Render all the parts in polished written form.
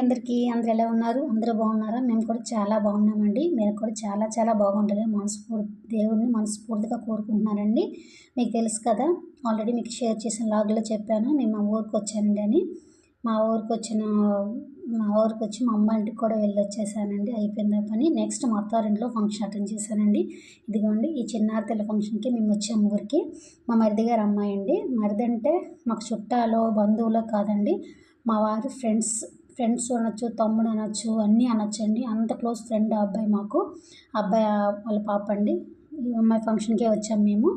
అందరూ ఎలా ఉన్నారు? అందరూ బాగున్నారా? మేము కూడా చాలా బాగున్నామండి. మీరు కూడా చాలా చాలా బాగుండాలని దేవుడిని మనస్ఫూర్తిగా కోరుకుంటున్నానండి. మీకు తెలుసు కదా! ఆల్రెడీ మీకు షేర్ చేసిన లాగ్‌లో చెప్పాను. నేను మా ఊరికొచ్చానండి అని. మా ఊరికొచ్చిన మా ఊరికొచ్చి మా అమ్మ ఇంటికి కూడా వెళ్ళొచ్చేసానండి. అయిపోయింది ఆ పని. నెక్స్ట్ మా అత్తారింట్లో ఫంక్షన్ అటెండ్ చేశానండి. ఇదిగోండి ఈ చిన్నారితల్లి ఫంక్షన్‌కి మేమొచ్చాము ఊరికి. మా మరిది గారి అమ్మాయండి. మరిదంటే మాకు చుట్టాలో, బంధువులో కాదండి. మా వారి ఫ్రెండ్స్ అనొచ్చు, తమ్ముడు అనొచ్చు, అన్నీ అనొచ్చండి. అంత క్లోజ్ ఫ్రెండ్ ఆ అబ్బాయి మాకు. అబ్బాయి వాళ్ళ పాప అండి. ఈ అమ్మాయి ఫంక్షన్‌కే వచ్చాము మేము.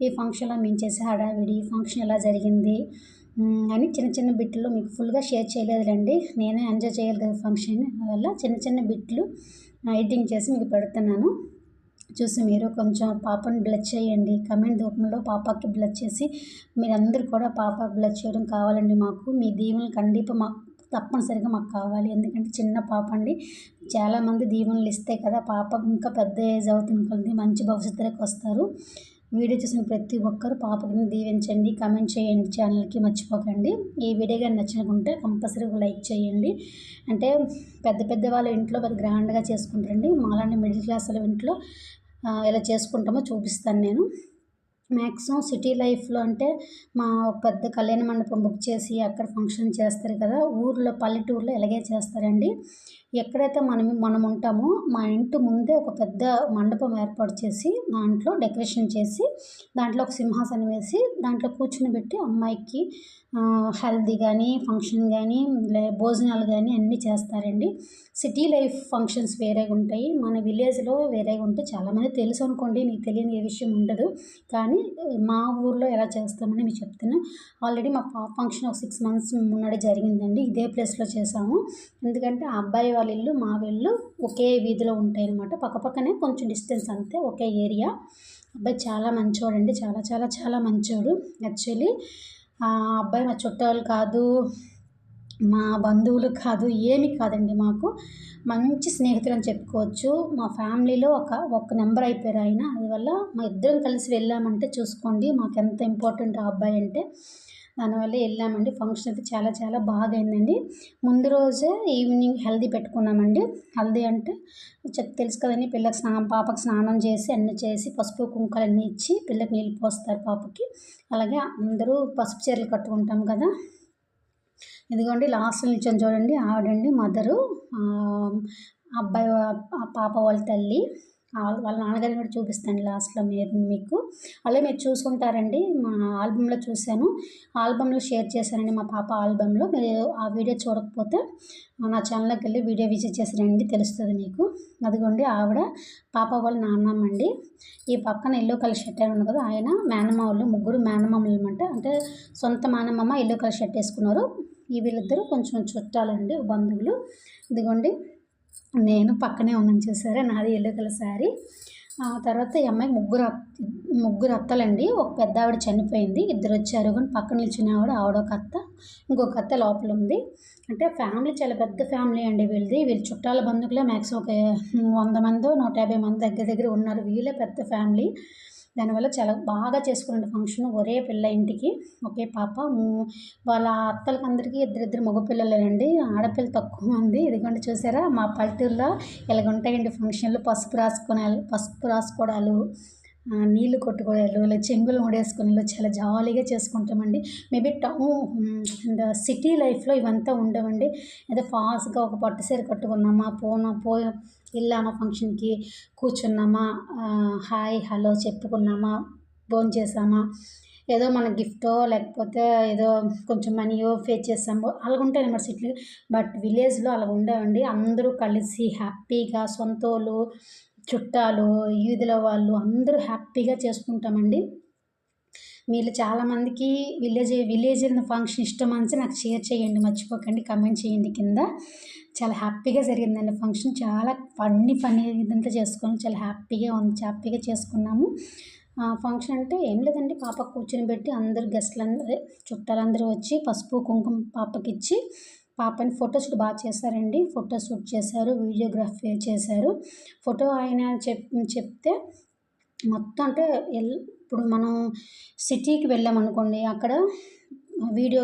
ఈ ఫంక్షన్‌లో మేము చేసే హడావిడి, ఫంక్షన్ ఎలా జరిగింది అని చిన్న చిన్న బిట్లు మీకు ఫుల్‌గా షేర్ చేయలేదులెండి. నేనే ఎంజాయ్ చేయాలి కదా ఫంక్షన్. అందువల్ల చిన్న చిన్న బిట్లు ఎడిటింగ్ చేసి మీకు పెడుతున్నాను. చూసి మీరు కొంచెం పాపని బ్లెస్ చేయండి. కమెంట్ రూపంలో పాపకి బ్లెస్ చేసి మీరందరూ కూడా పాపకి బ్లెస్ చేయడం కావాలండి మాకు. మీ దీవెనలు తప్పనిసరిగా మాకు కావాలి. ఎందుకంటే చిన్న పాప అండి. చాలామంది దీవెనలు ఇస్తే కదా పాప ఇంకా పెద్ద ఏజ్ అవుతున్న కొద్దీ మంచి భవిష్యత్తులోకి వస్తారు. వీడియో చూసిన ప్రతి ఒక్కరు పాపని దీవించండి, కామెంట్ చేయండి, ఛానల్కి మర్చిపోకండి. ఈ వీడియో కానీ నచ్చినకుంటే కంపల్సరీగా లైక్ చేయండి. అంటే పెద్ద పెద్ద వాళ్ళ ఇంట్లో పెద్ద గ్రాండ్గా చేసుకుంటారండి. మాలాంటి మిడిల్ క్లాస్ వాళ్ళ ఇంట్లో ఎలా చేసుకుంటామో చూపిస్తాను నేను. మ్యాక్సిమం సిటీ లైఫ్లో అంటే మా పెద్ద కళ్యాణ మండపం బుక్ చేసి అక్కడ ఫంక్షన్ చేస్తారు కదా. పల్లెటూరులో ఇలాగే చేస్తారండి. ఎక్కడైతే మనం ఉంటామో మా ఇంటి ముందే ఒక పెద్ద మండపం ఏర్పాటు చేసి దాంట్లో డెకరేషన్ చేసి దాంట్లో ఒక సింహాసనం వేసి దాంట్లో కూర్చునిబెట్టి అమ్మాయికి హల్దీ కానీ ఫంక్షన్ కానీ భోజనాలు కానీ అన్నీ చేస్తారండి. సిటీ లైఫ్ ఫంక్షన్స్ వేరేగా ఉంటాయి. మన విలేజ్లో వేరేగా ఉంటాయి. చాలామంది తెలుసు అనుకోండి, మీకు తెలియని ఏ విషయం ఉండదు. కానీ మా ఊర్లో ఎలా చేస్తామని మీకు చెప్తాను. ఆల్రెడీ మా పాప ఫంక్షన్ ఒక 6 months మున్నడే జరిగిందండి. ఇదే ప్లేస్లో చేసాము. ఎందుకంటే ఆ అబ్బాయి వాళ్ళ ఇల్లు మా ఇల్లు ఒకే వీధిలో ఉంటాయి అన్నమాట. పక్కపక్కనే కొంచెం డిస్టెన్స్ అంతే, ఒకే ఏరియా. అబ్బాయి చాలా మంచోడండి. చాలా చాలా చాలా మంచోడు. యాక్చువల్లీ ఆ అబ్బాయి మా చుట్టాలు కాదు, మా బంధువులు కాదు, ఏమీ కాదండి. మాకు మంచి స్నేహితులు అని చెప్పుకోవచ్చు. మా ఫ్యామిలీలో ఒక నెంబర్ అయిపోయారు ఆయన. అందువల్ల మా ఇద్దరం కలిసి వెళ్ళామంటే చూసుకోండి మాకెంత ఇంపార్టెంట్ ఆ అబ్బాయి అంటే. దానివల్ల వెళ్ళామండి. ఫంక్షన్ అయితే చాలా చాలా బాగా అయిందండి. ముందు రోజే ఈవినింగ్ హల్దీ పెట్టుకున్నామండి. హల్దీ అంటే తెలుసు కదండి, పాపకి స్నానం చేసి అన్నీ చేసి పసుపు కుంకాలు అన్నీ ఇచ్చి పిల్లకి నీళ్ళు పోస్తారు పాపకి. అలాగే అందరూ పసుపు చీరలు కట్టుకుంటాం కదా. ఇదిగోండి లాస్ట్లో నిల్చొని చూడండి, ఆవిడండి మదరు, అబ్బాయి పాప వాళ్ళ తల్లి. వాళ్ళ నాన్నగారిని కూడా చూపిస్తాను లాస్ట్లో మీకు. అలాగే మీరు చూసుకుంటారండి. మా ఆల్బంలో చూశాను, ఆల్బంలో షేర్ చేశానండి, మా పాప ఆల్బంలో. మీరు ఆ వీడియో చూడకపోతే నా ఛానల్లోకి వెళ్ళి వీడియో విజిట్ చేసి రండి, తెలుస్తుంది మీకు. అదిగోండి ఆవిడ పాప వాళ్ళ నాన్నమ్మ అండి. ఈ పక్కన ఎల్లో కలర్ షర్ట్ అని ఉంది కదా, ఆయన మేనమామ వాళ్ళు, ముగ్గురు మేనమామలు అనమాట. అంటే సొంత మేనమామ ఎల్లో కలర్ షర్ట్ వేసుకున్నారు. వీళ్ళిద్దరూ కొంచెం చుట్టాలండి, బంధువులు. ఇదిగోండి నేను పక్కనే ఉన్నాను చూసారా, నాది ఎల్లో కలర్ శారీ. తర్వాత ఈ అమ్మాయికి ముగ్గురు అత్తలండి. ఒక పెద్ద ఆవిడ చనిపోయింది, ఇద్దరు వచ్చారు. కానీ పక్కన నిల్చున్న ఆవిడ ఒక అత్త, ఇంకొక అత్త లోపల ఉంది. అంటే ఫ్యామిలీ చాలా పెద్ద ఫ్యామిలీ అండి వీళ్ళది. వీళ్ళ చుట్టాల బంధువులే మ్యాక్సిమం ఒక 100 మందో 150 మంది దగ్గర ఉన్నారు. వీళ్ళే పెద్ద ఫ్యామిలీ. దానివల్ల చాలా బాగా చేసుకున్నాడు ఫంక్షన్. ఒరే పిల్ల ఇంటికి ఒకే పాప. వాళ్ళ అత్తలకి అందరికీ ఇద్దరిద్దరు మగపిల్లలేనండి, ఆడపిల్ల తక్కువ మంది. ఇదిగోండి చూసారా, మా పల్లెటూరులో ఇలాగ ఉంటాయండి ఫంక్షన్లు. పసుపు రాసుకోవడాలు, నీళ్లు కొట్టుకోవడాలు, ఇలా చెంగులు ముడేసుకుని చాలా జాలీగా చేసుకుంటామండి. మేబీ అండ్ సిటీ లైఫ్లో ఇవంతా ఉండవండి. ఏదో ఫాస్ట్గా ఒక పట్టు చీర కట్టుకున్నామా, వెళ్ళామా ఫంక్షన్కి, కూర్చున్నామా, హాయ్ హలో చెప్పుకున్నామా, భోంచేసామా, ఏదో మన గిఫ్టో లేకపోతే ఏదో కొంచెం మనీయో పే చేసామో అలాగ ఉంటాయి అన్నమాట సిటీలో. బట్ విలేజ్లో అలా ఉండవండి. అందరూ కలిసి హ్యాపీగా సొంతోళ్ళు, చుట్టాలు, వీధిలో వాళ్ళు అందరూ హ్యాపీగా చేసుకుంటామండి. మీరు చాలామందికి విలేజ్ ఫంక్షన్ ఇష్టం అని నాకు షేర్ చేయండి, మర్చిపోకండి. కమెంట్ చేయండి కింద. చాలా హ్యాపీగా జరిగిందండి ఫంక్షన్. చాలా ఫన్నీ ఇదంతా చేసుకొని చాలా హ్యాపీగా చేసుకున్నాము. ఫంక్షన్ అంటే ఏం లేదండి, పాప కూర్చొని పెట్టి అందరు చుట్టాలందరూ వచ్చి పసుపు కుంకుమ పాపకిచ్చి పాపని ఫోటోషూట్ బాగా చేశారండి. ఫోటోషూట్ చేశారు, వీడియోగ్రఫీ చేశారు. ఫోటో ఆయన చెప్తే మొత్తం అంటే ఇప్పుడు మనం సిటీకి వెళ్ళామనుకోండి, అక్కడ వీడియో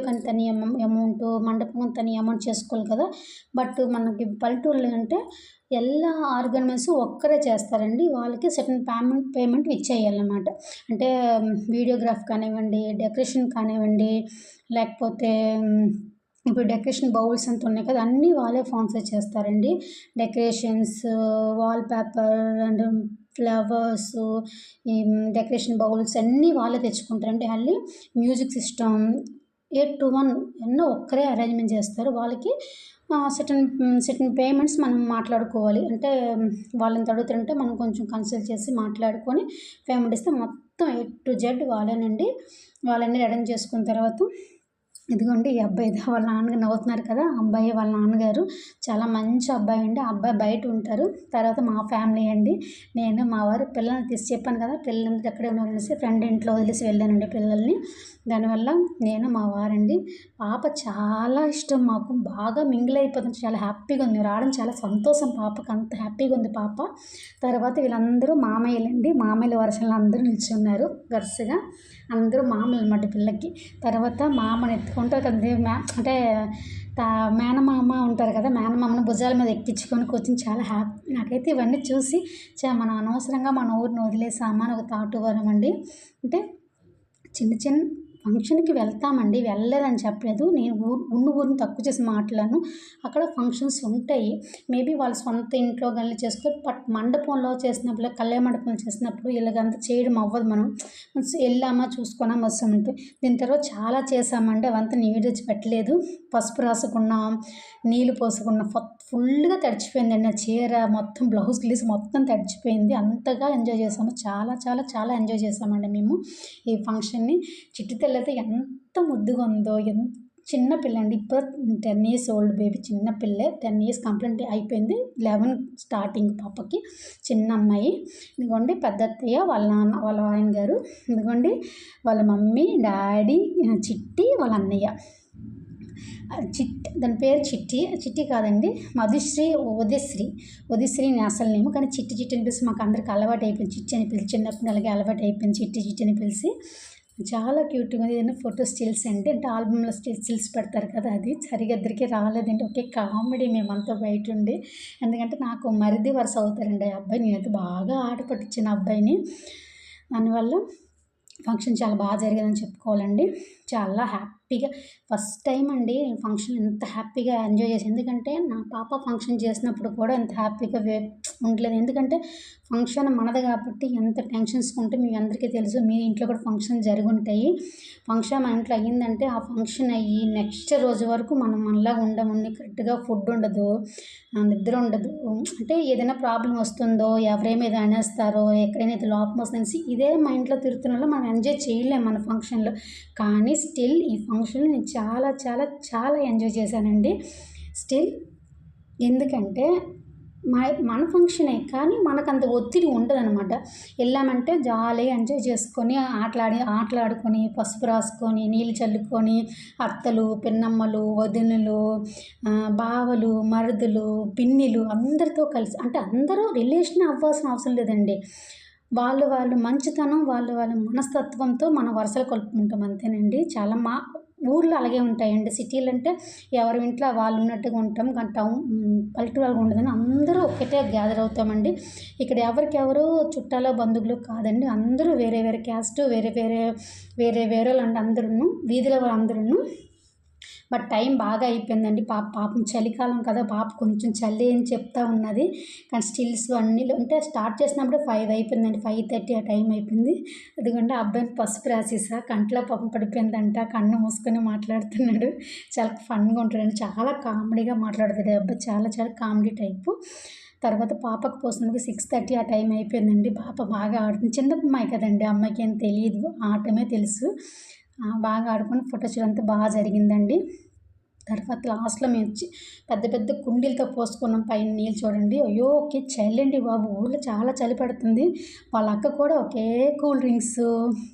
కానీ తని అమౌంట్, మండపం తని అమౌంట్ చేసుకోవాలి కదా. బట్ మనకి పల్లెటూరులో అంటే ಎಲ್ಲ ఆర్గనైజ్ ఒక్కరే చేస్తారండి. వాళ్ళకి సర్టెన్ పేమెంట్ ఇచ్చేయాలన్నమాట. అంటే వీడియోగ్రాఫ్ కానివ్వండి, డెకరేషన్ కానివ్వండి, లేకపోతే ఇప్పుడు డెకరేషన్ బౌల్స్ అంత ఉన్నాయి కదా, అన్నీ వాళ్ళే స్పాన్సర్ చేస్తారండి. Decorations, wall paper and flowers, ఈ డెకరేషన్ బౌల్స్ అన్నీ వాళ్ళే తెచ్చుకుంటారండి. మళ్ళీ మ్యూజిక్ సిస్టమ్ A to 1 ఎన్నో ఒక్కరే అరేంజ్మెంట్ చేస్తారు. వాళ్ళకి సర్టెన్ పేమెంట్స్ మనం మాట్లాడుకోవాలి. అంటే వాళ్ళని అడుగుతుంటే మనం కొంచెం కన్సల్ట్ చేసి మాట్లాడుకొని పేమెంట్ ఇస్తే మొత్తం A to Z వాళ్ళేనండి. వాళ్ళన్నీ అరేంజ్ చేసుకున్న తర్వాత ఇదిగోండి ఈ అబ్బాయి వాళ్ళ నాన్నగారు నవ్వుతున్నారు కదా, అబ్బాయి వాళ్ళ నాన్నగారు చాలా మంచి అబ్బాయి అండి. ఆ అబ్బాయి బయట ఉంటారు. తర్వాత మా ఫ్యామిలీ అండి, నేను మా వారు పిల్లల్ని తీసి చెప్పాను కదా, పిల్లలందరూ ఎక్కడే ఉన్నారనేసి ఫ్రెండ్ ఇంట్లో వదిలేసి వెళ్ళానండి పిల్లల్ని. దానివల్ల నేను మా వారండి. పాప చాలా ఇష్టం మాకు, బాగా మింగిల్ అయిపోతుంది, చాలా హ్యాపీగా ఉంది. రావడం చాలా సంతోషం పాపకు, అంత హ్యాపీగా ఉంది పాప. తర్వాత వీళ్ళందరూ మామయ్యలండి, మామయ్యల వరుసలో అందరూ నిల్చున్నారు వరుసగా. అందరూ మామలు అన్నమాట పిల్లకి. తర్వాత మామని ఎత్తుకుంటారు కదా, అంటే మేనమామ ఉంటారు కదా, మేనమామను భుజాల మీద ఎక్కించుకొని కూర్చొని చాలా హ్యాపీ. నాకైతే ఇవన్నీ చూసి మనం అనవసరంగా మన ఊరిని వదిలేసామా అని ఒక థాట్ వరమండి. అంటే చిన్న ఫంక్షన్కి వెళ్తామండి, వెళ్ళలేదని చెప్పలేదు. నేను ఊరిని తక్కువ చేసి మాట్లాడను. అక్కడ ఫంక్షన్స్ ఉంటాయి, మేబీ వాళ్ళ సొంత ఇంట్లో కానీ చేసుకో. బట్ మండపంలో చేసినప్పుడు, కళ్యాణ మండపంలో చేసినప్పుడు ఇలాగంతా చేయడం అవ్వదు. మనం వెళ్ళామా చూసుకున్నాం వస్తామంటే. దీని తర్వాత చాలా చేసామండి, అవంతా నీడొచ్చి పెట్టలేదు. పసుపు రాసుకున్నాం, నీళ్ళు పోసుకున్నాం, ఫుల్గా తడిచిపోయిందండి నా చీర మొత్తం, బ్లౌజ్ గ్లీజ్ మొత్తం తడిచిపోయింది. అంతగా ఎంజాయ్ చేసాము, చాలా చాలా చాలా ఎంజాయ్ చేసామండి మేము ఈ ఫంక్షన్ని. చిట్టి తల్లి అయితే ఎంత ముద్దుగా ఉందో, చిన్న పిల్ల అండి, ఇప్పుడు 10 years ఓల్డ్ బేబీ, చిన్న పిల్లే. 10 years కంప్లీట్ అయిపోయింది, 11 స్టార్టింగ్ పాపకి, చిన్న అమ్మాయి. ఇదిగోండి పెద్ద అత్తయ్య వాళ్ళ నాన్న వాళ్ళ ఆయన గారు, ఇదిగోండి వాళ్ళ మమ్మీ డాడీ, చిట్టి వాళ్ళ అన్నయ్య. దాని పేరు చిట్టి కాదండి, మధుశ్రీ, ఉదయశ్రీ అసలు నేము, కానీ చిట్టి అని పిలిచి మాకు అందరికి అలవాటు అయిపోయింది. చిట్టి అని పిలిచి చిన్నప్పుడు అలాగే అలవాటు అయిపోయింది, చిట్టి అని పిలిచి. చాలా క్యూట్గా ఉంది. ఏదైనా ఫోటో స్టిల్స్ అంటే ఆల్బమ్లో స్టిల్స్ పెడతారు కదా, అది సరిగ్గా ఇద్దరికి రాలేదండి. ఒకే కామెడీ మేమంతా బయట ఉండి. ఎందుకంటే నాకు మరిది వరుస అవుతారండి ఆ అబ్బాయి, నేనైతే బాగా ఆట పట్టించిన అబ్బాయిని. దానివల్ల ఫంక్షన్ చాలా బాగా జరిగిందని చెప్పుకోవాలండి. చాలా హ్యాపీగా ఫస్ట్ టైం అండి ఫంక్షన్ ఎంత హ్యాపీగా ఎంజాయ్ చేసి. ఎందుకంటే నా పాప ఫంక్షన్ చేసినప్పుడు కూడా ఎంత హ్యాపీగా ఉండలేదు. ఎందుకంటే ఫంక్షన్ మనది కాబట్టి ఎంత టెన్షన్స్ ఉంటే మీ అందరికీ తెలుసు, మీ ఇంట్లో కూడా ఫంక్షన్ జరుగుంటాయి. ఫంక్షన్ మన ఇంట్లో అయ్యిందంటే ఆ ఫంక్షన్ అయ్యి నెక్స్ట్ రోజు వరకు మనం మనలాగా ఉండమండి. కరెక్ట్గా ఫుడ్ ఉండదు, నిద్ర ఉండదు. అంటే ఏదైనా ప్రాబ్లం వస్తుందో, ఎవరేమేదో అనేస్తారో, ఎక్కడైనా ఇది లోపం వస్తుందనేసి ఇదే మైండ్లో తిరుగుతున్న మనం ఎంజాయ్ చేయలేము మన ఫంక్షన్లో. కానీ స్టిల్ ఈ ఫంక్షన్లో నేను చాలా చాలా చాలా ఎంజాయ్ చేశానండి స్టిల్. ఎందుకంటే మన ఫంక్షనే కానీ మనకంత ఒత్తిడి ఉండదనమాట. వెళ్ళామంటే జాలీగా ఎంజాయ్ చేసుకొని ఆటలాడుకొని, పసుపు రాసుకొని, నీళ్ళు చల్లుకొని, అత్తలు, పిన్నమ్మలు, వదినలు, బావలు, మరుదులు, పిన్నిలు అందరితో కలిసి, అంటే అందరూ రిలేషన్ అవ్వాల్సిన అవసరం లేదండి. వాళ్ళు మంచితనం, వాళ్ళ మనస్తత్వంతో మనం వరుసలు కలుపుకుంటాం అంతేనండి. చాలా ఊర్లో అలాగే ఉంటాయండి. సిటీలు అంటే ఎవరి ఇంట్లో వాళ్ళు ఉన్నట్టుగా ఉంటాం, కానీ పల్లెటూరు ఉండదని అందరూ ఒకటే గ్యాదర్ అవుతామండి. ఇక్కడ ఎవరికెవరు చుట్టాలు బంధువులు కాదండి, అందరూ వేరే వేరే క్యాస్ట్, వేరే వాళ్ళు అంటే అందరూ వీధిలో వాళ్ళందరూ. బట్ టైం బాగా అయిపోయిందండి. పాపం చలికాలం కదా, పాప కొంచెం చలి అని చెప్తా ఉన్నది. కానీ స్టిల్స్ అన్నీ అంటే స్టార్ట్ చేసినప్పుడు 5 అయిపోయిందండి, 5:30 ఆ టైం అయిపోయింది. అదిగోండి అబ్బాయిని పసుపు రాసేసా, కంట్లో పాపం పడిపోయిందంట, కన్ను మూసుకొని మాట్లాడుతున్నాడు. చాలా ఫన్గా ఉంటాడండి, చాలా కామెడీగా మాట్లాడుతాడు అబ్బాయి, చాలా చాలా కామెడీ టైపు. తర్వాత పాపకు పోసినందుకు 6:30 ఆ టైం అయిపోయిందండి. పాప బాగా ఆడుతుంది, చిన్న అమ్మాయి కదండి, అమ్మాయికి ఏం తెలియదు, ఆటమే తెలుసు. బాగా ఆడుకొని ఫోటోస్ అంతా బాగా జరిగిందండి. తర్వాత లాస్ట్లో మేము పెద్ద కుండీలతో పోసుకున్నాం పైన నీళ్ళు చూడండి. అయ్యో ఓకే చలి అండి బాబు, ఊళ్ళో చాలా చలి పడుతుంది. వాళ్ళ అక్క కూడా ఒకే కూల్ డ్రింక్స్,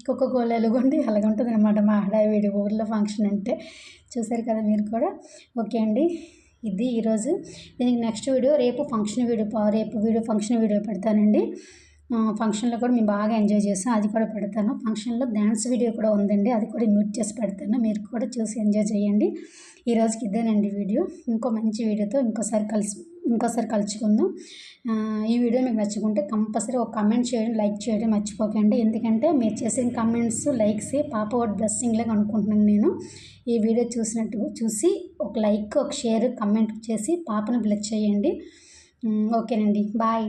కోకోకోలాలు కొండి అలాగే ఉంటుంది అనమాట మా హడావిడి ఊళ్ళో ఫంక్షన్ అంటే. చూసారు కదా మీరు కూడా. ఓకే అండి, ఇది ఈరోజు. దీనికి నెక్స్ట్ వీడియో రేపు ఫంక్షన్ వీడియో పెడతానండి. ఫంక్షన్లో కూడా మేము బాగా ఎంజాయ్ చేసాం, అది కూడా పెడతాను. ఫంక్షన్లో డ్యాన్స్ వీడియో కూడా ఉందండి, అది కూడా మ్యూట్ చేసి పెడతాను, మీరు కూడా చూసి ఎంజాయ్ చేయండి. ఈరోజుకి ఇదేనండి వీడియో. ఇంకో మంచి వీడియోతో ఇంకోసారి కలుసుకుందాం. ఈ వీడియో మీకు నచ్చుకుంటే కంపల్సరీ ఒక కామెంట్ చేయడం, లైక్ చేయడం మర్చిపోకండి. ఎందుకంటే మీరు చేసిన కామెంట్స్, లైక్సే పాప వాడి బ్లెస్సింగ్ లాగా అనుకుంటున్నాను నేను. ఈ వీడియో చూసి ఒక లైక్, ఒక షేర్, కమెంట్ చేసి పాపను బ్లెస్ చేయండి. ఓకేనండి, బాయ్.